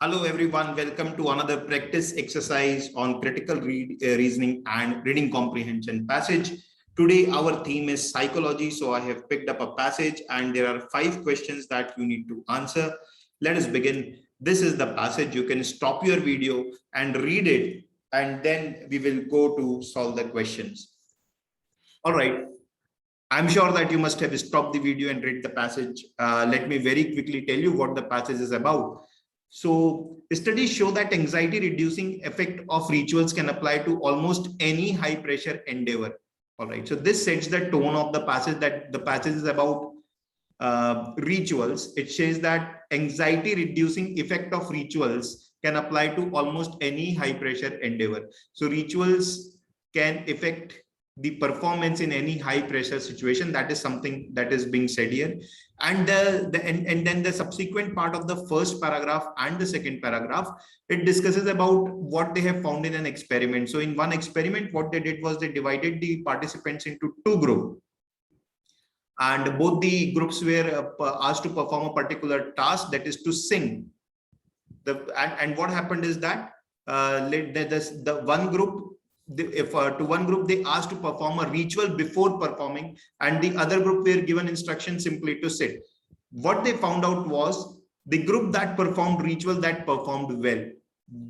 Hello everyone, welcome to another practice exercise on critical reasoning and reading comprehension passage. Today our theme is psychology, so I have picked up a passage and there are 5 questions that you need to answer. Let us begin. This is the passage. You can stop your video and read it and then we will go to solve the questions. All right. I'm sure that you must have stopped the video and read the passage. Let me very quickly tell you what the passage is about. So studies show that anxiety reducing effect of rituals can apply to almost any high pressure endeavor. All right. So this sets the tone of the passage, that the passage is about rituals. It says that anxiety reducing effect of rituals can apply to almost any high pressure endeavor. So rituals can affect the performance in any high pressure situation. That is something that is being said here. And then the subsequent part of the first paragraph and the second paragraph, it discusses about what they have found in an experiment. So in one experiment, what they did was they divided the participants into 2 groups. And both the groups were asked to perform a particular task, that is to sing. And what happened is that the one group, to one group they asked to perform a ritual before performing, and the other group were given instructions simply to sit. What they found out was the group that performed ritual, that performed well.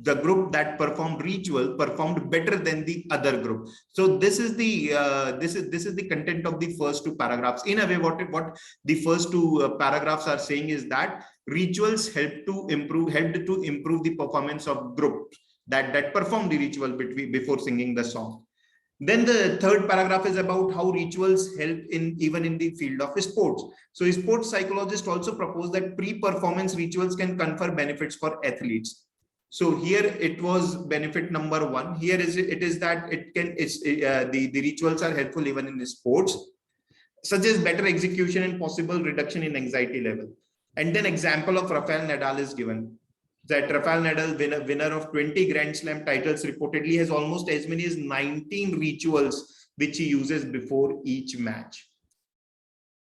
The group that performed ritual performed better than the other group. So this is the this is the content of the first 2 paragraphs. In a way, what the first 2 paragraphs are saying is that rituals helped to improve the performance of groups that perform the ritual before singing the song. Then the third paragraph is about how rituals help even in the field of sports. So sports psychologists also propose that pre-performance rituals can confer benefits for athletes. So here it was benefit number 1. Here it is that the rituals are helpful even in sports, such as better execution and possible reduction in anxiety level. And then example of Rafael Nadal is given. That Rafael Nadal, winner of 20 Grand Slam titles, reportedly has almost as many as 19 rituals which he uses before each match.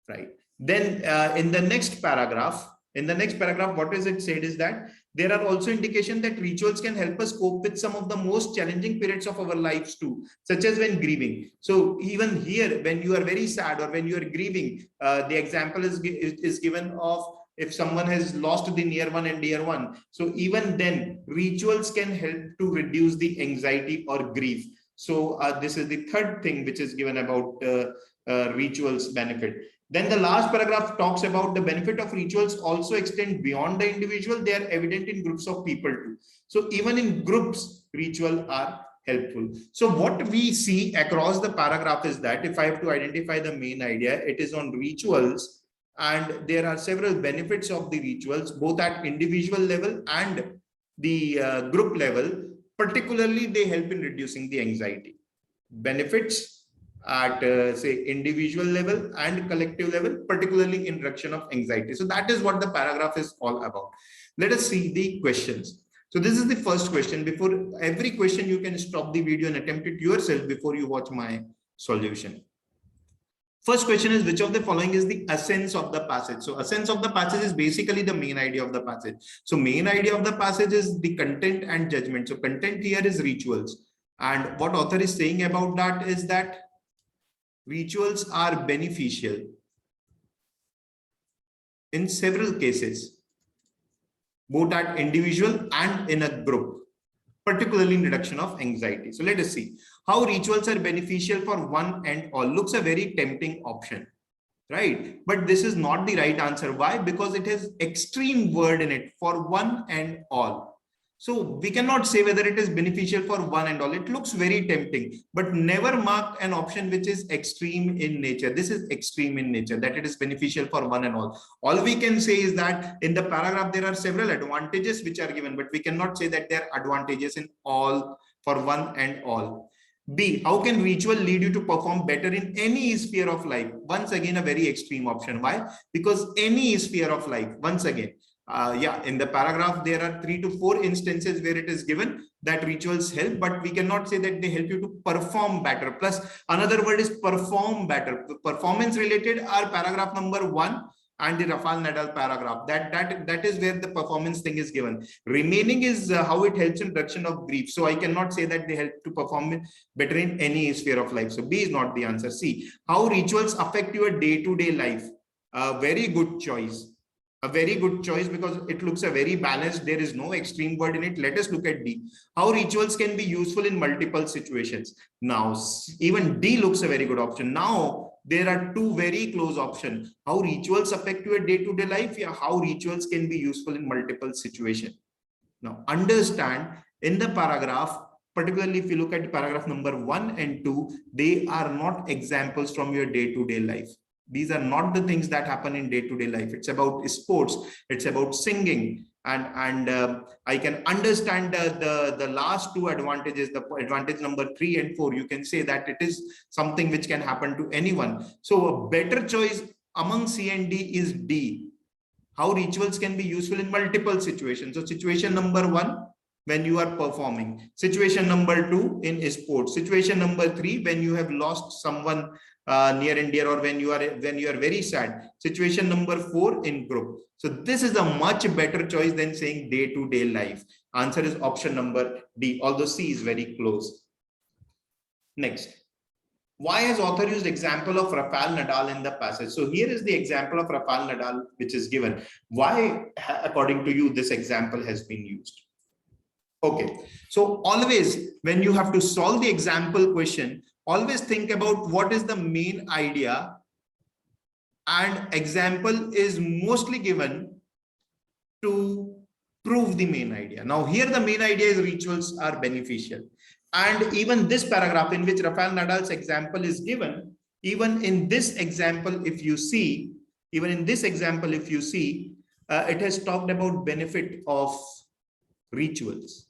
Right. Then in the next paragraph, what is it said is that there are also indications that rituals can help us cope with some of the most challenging periods of our lives too, such as when grieving. So even here, when you are very sad or when you are grieving, the example is given of if someone has lost the near one and dear one. So even then, rituals can help to reduce the anxiety or grief. So this is the third thing which is given about rituals benefit. Then the last paragraph talks about the benefit of rituals also extend beyond the individual. They are evident in groups of people too. So even in groups, rituals are helpful. So what we see across the paragraph is that if I have to identify the main idea, it is on rituals. And there are several benefits of the rituals, both at individual level and the group level. Particularly, they help in reducing the anxiety. Benefits at say individual level and collective level, particularly in reduction of anxiety. So that is what the paragraph is all about. Let us see the questions. So this is the first question. Before every question, you can stop the video and attempt it yourself before you watch my solution. First question is, which of the following is the essence of the passage? So essence of the passage is basically the main idea of the passage. So main idea of the passage is the content and judgment. So content here is rituals. And what author is saying about that is that rituals are beneficial in several cases, both at individual and in a group, particularly in reduction of anxiety. So let us see how rituals are beneficial for one and all. Looks a very tempting option, right? But this is not the right answer. Why? Because it has extreme word in it, for one and all. So we cannot say whether it is beneficial for one and all. It looks very tempting, but never mark an option which is extreme in nature. This is extreme in nature, that it is beneficial for one and all. All we can say is that in the paragraph, there are several advantages which are given, but we cannot say that there are advantages in all for one and all. B, how can ritual lead you to perform better in any sphere of life? Once again, a very extreme option. Why? Because any sphere of life, once again, in the paragraph, there are 3 to 4 instances where it is given that rituals help, but we cannot say that they help you to perform better. Plus, another word is perform better. Performance related are paragraph number 1 and the Rafael Nadal paragraph. That is where the performance thing is given. Remaining is how it helps in reduction of grief. So I cannot say that they help to perform better in any sphere of life. So B is not the answer. C, how rituals affect your day-to-day life. A very good choice. A very good choice because it looks a very balanced. There is no extreme word in it. Let us look at D. How rituals can be useful in multiple situations. Now, even D looks a very good option. Now, there are two very close options. How rituals affect your day-to-day life. Yeah, how rituals can be useful in multiple situations. Now, understand in the paragraph, particularly if you look at paragraph number 1 and 2, they are not examples from your day-to-day life. These are not the things that happen in day-to-day life. It's about sports. It's about singing. And I can understand the last two advantages, the advantage number 3 and 4. You can say that it is something which can happen to anyone. So a better choice among C and D is D. How rituals can be useful in multiple situations. So situation number 1, when you are performing. Situation number 2, in sports. Situation number 3, when you have lost someone near and dear, or when you are very sad. Situation number 4, in group. So this is a much better choice than saying day-to-day life. Answer is option number D, although C is very close. Next. Why has author used example of Rafael Nadal in the passage? So here is the example of Rafael Nadal which is given. Why, according to you, this example has been used? Okay, so always when you have to solve the example question, always think about what is the main idea, and example is mostly given to prove the main idea. Now here the main idea is rituals are beneficial. And even this paragraph in which Rafael Nadal's example is given, even in this example, if you see, it has talked about benefit of rituals.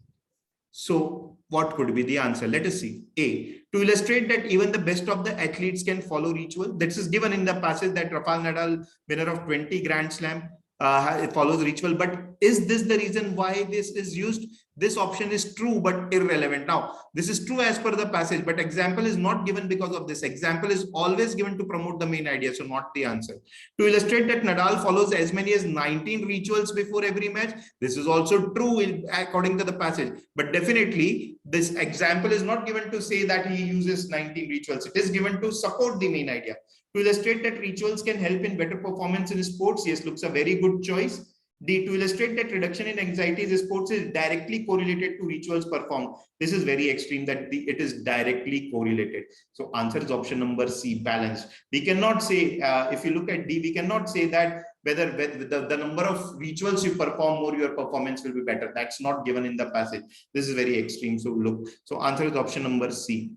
So what could be the answer? Let us see. A, to illustrate that even the best of the athletes can follow ritual. This is given in the passage that Rafael Nadal, winner of 20 Grand Slam, follows ritual. But is this the reason why this is used? This option is true but irrelevant. Now, this is true as per the passage, but example is not given because of this. Example is always given to promote the main idea, so not the answer. To illustrate that Nadal follows as many as 19 rituals before every match. This is also true according to the passage, but definitely this example is not given to say that he uses 19 rituals. It is given to support the main idea. To illustrate that rituals can help in better performance in sports. Yes, looks a very good choice. D, to illustrate that reduction in anxiety in sports is directly correlated to rituals performed. This is very extreme that it is directly correlated. So answer is option number C, balanced. We cannot say, if you look at D, we cannot say that whether the number of rituals you perform more, your performance will be better. That's not given in the passage. This is very extreme. So look, so answer is option number C.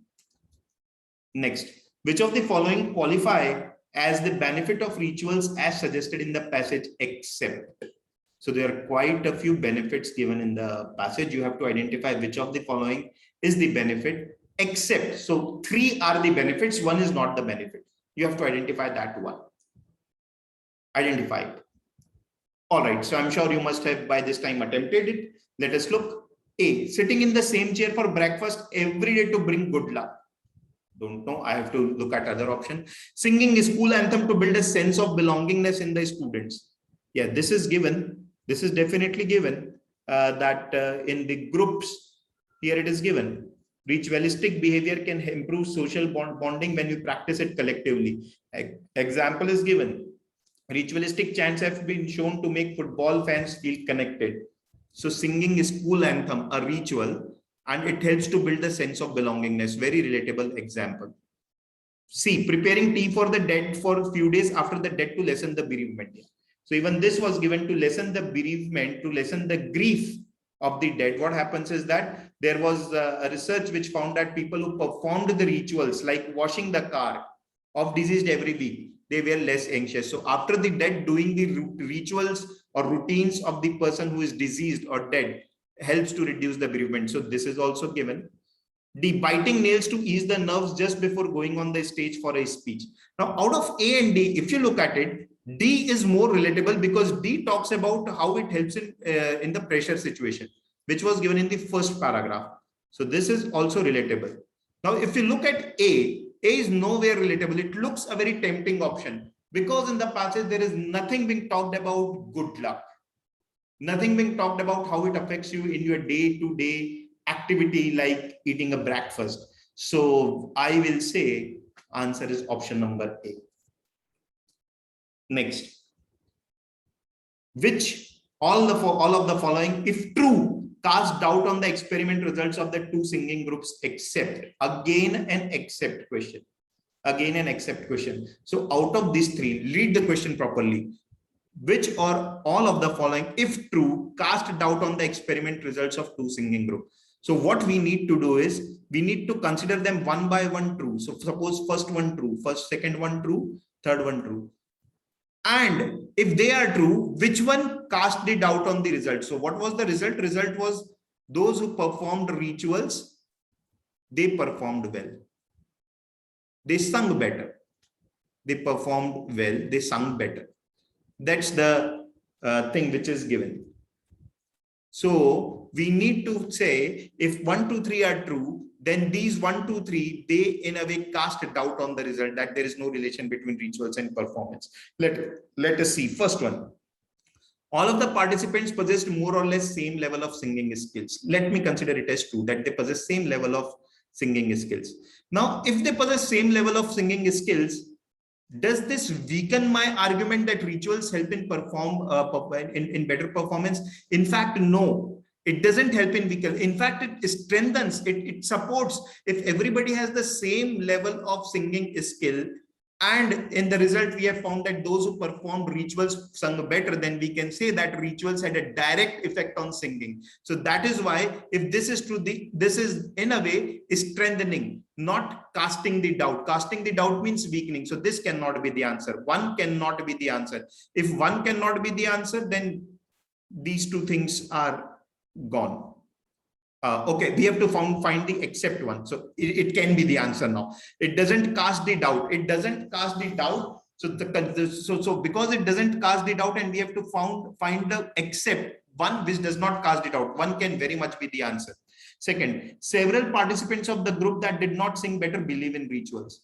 Next, which of the following qualify as the benefit of rituals as suggested in the passage except? So there are quite a few benefits given in the passage. You have to identify which of the following is the benefit except. So 3 are the benefits, 1 is not the benefit. You have to identify that one. Identify it. All right, so I'm sure you must have by this time attempted it. Let us look. A, sitting in the same chair for breakfast every day to bring good luck. Don't know, I have to look at other option. Singing a school anthem to build a sense of belongingness in the students. Yeah, this is given. This is definitely given that in the groups, here it is given. Ritualistic behavior can improve social bonding when you practice it collectively. Example is given. Ritualistic chants have been shown to make football fans feel connected. So singing a school anthem, a ritual, and it helps to build a sense of belongingness. Very relatable example. C, preparing tea for the dead for a few days after the death to lessen the bereavement. So even this was given to lessen the bereavement, to lessen the grief of the dead. What happens is that there was a research which found that people who performed the rituals like washing the car of deceased every week, they were less anxious. So after the death, doing the rituals or routines of the person who is deceased or dead helps to reduce the bereavement. So this is also given. The biting nails to ease the nerves just before going on the stage for a speech. Now out of A and D, if you look at it, D is more relatable because D talks about how it helps in the pressure situation, which was given in the first paragraph. So this is also relatable. Now, if you look at A is nowhere relatable. It looks a very tempting option Because in the passage, there is nothing being talked about good luck. Nothing being talked about how it affects you in your day-to-day activity like eating a breakfast. So I will say answer is option number A. Next, which all of the following, if true, cast doubt on the experiment results of the two singing groups except. Again an except question. Again an except question. So out of these three, read the question properly. Which or all of the following, if true, cast doubt on the experiment results of two singing group. So what we need to do is we need to consider them one by one true. So suppose first one true, second one true, third one true. And if they are true, which one cast the doubt on the result? So what was the result? Result was those who performed rituals, they performed well. They sung better. They performed well. They sung better. That's the thing which is given. So we need to say if 1, 2, 3 are true, then these 1, 2, 3, they in a way cast a doubt on the result that there is no relation between rituals and performance. Let us see. First one. All of the participants possessed more or less same level of singing skills. Let me consider it as true that they possess same level of singing skills. Now, if they possess same level of singing skills, does this weaken my argument that rituals help in in better performance? In fact, no, it doesn't help in weaken. In fact, it strengthens, it supports. If everybody has the same level of singing skill, and in the result, we have found that those who performed rituals sung better, then we can say that rituals had a direct effect on singing. So that is why, if this is true, this is in a way strengthening, not casting the doubt. Casting the doubt means weakening. So this cannot be the answer. One cannot be the answer. If one cannot be the answer, then these two things are gone. Okay, we have to find the except one. So it can be the answer now. It doesn't cast the doubt. It doesn't cast the doubt. So because it doesn't cast the doubt, and we have to find the except one which does not cast the doubt. One can very much be the answer. Second, several participants of the group that did not sing better believe in rituals.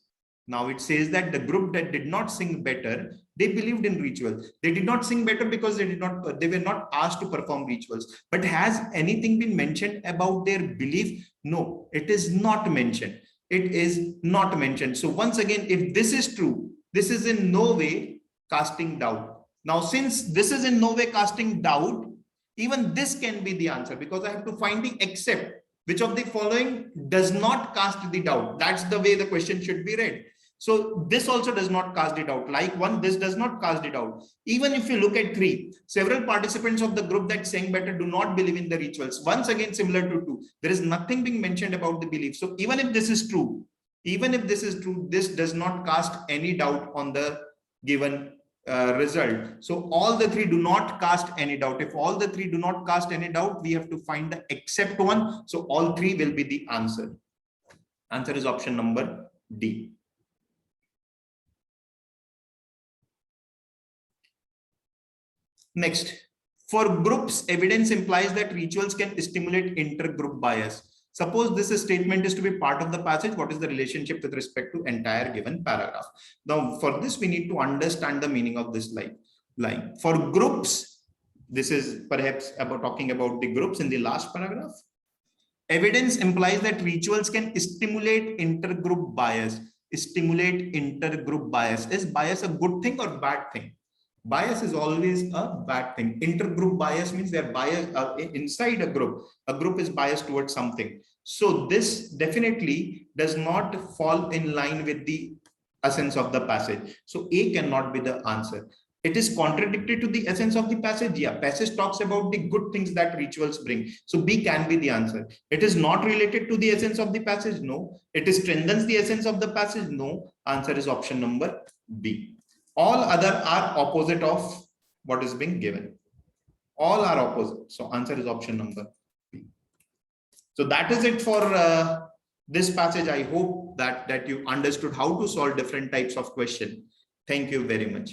Now it says that the group that did not sing better, they believed in rituals. They did not sing better because they were not asked to perform rituals. But has anything been mentioned about their belief? No, it is not mentioned. It is not mentioned. So once again, if this is true, this is in no way casting doubt. Now, since this is in no way casting doubt, even this can be the answer, because I have to find the except. Which of the following does not cast the doubt? That's the way the question should be read. So this also does not cast it out. Like 1, this does not cast it out. Even if you look at 3, several participants of the group that sang better do not believe in the rituals. Once again, similar to 2, there is nothing being mentioned about the belief. So even if this is true, this does not cast any doubt on the given result. So all the 3 do not cast any doubt. If all the 3 do not cast any doubt, we have to find the except one. So all 3 will be the answer. Answer is option number D. Next, for groups, evidence implies that rituals can stimulate intergroup bias. Suppose this statement is to be part of the passage. What is the relationship with respect to entire given paragraph? Now, for this, we need to understand the meaning of this line. For groups, this is perhaps talking about the groups in the last paragraph. Evidence implies that rituals can stimulate intergroup bias. Stimulate intergroup bias. Is bias a good thing or bad thing? Bias is always a bad thing. Intergroup bias means they're biased inside a group. A group is biased towards something. So this definitely does not fall in line with the essence of the passage. So A cannot be the answer. It is contradictory to the essence of the passage. Yeah, passage talks about the good things that rituals bring. So B can be the answer. It is not related to the essence of the passage. No. It strengthens the essence of the passage. No. Answer is option number B. All other are opposite of what is being given. All are opposite. So answer is option number B. So that is it for this passage. I hope that you understood how to solve different types of questions. Thank you very much.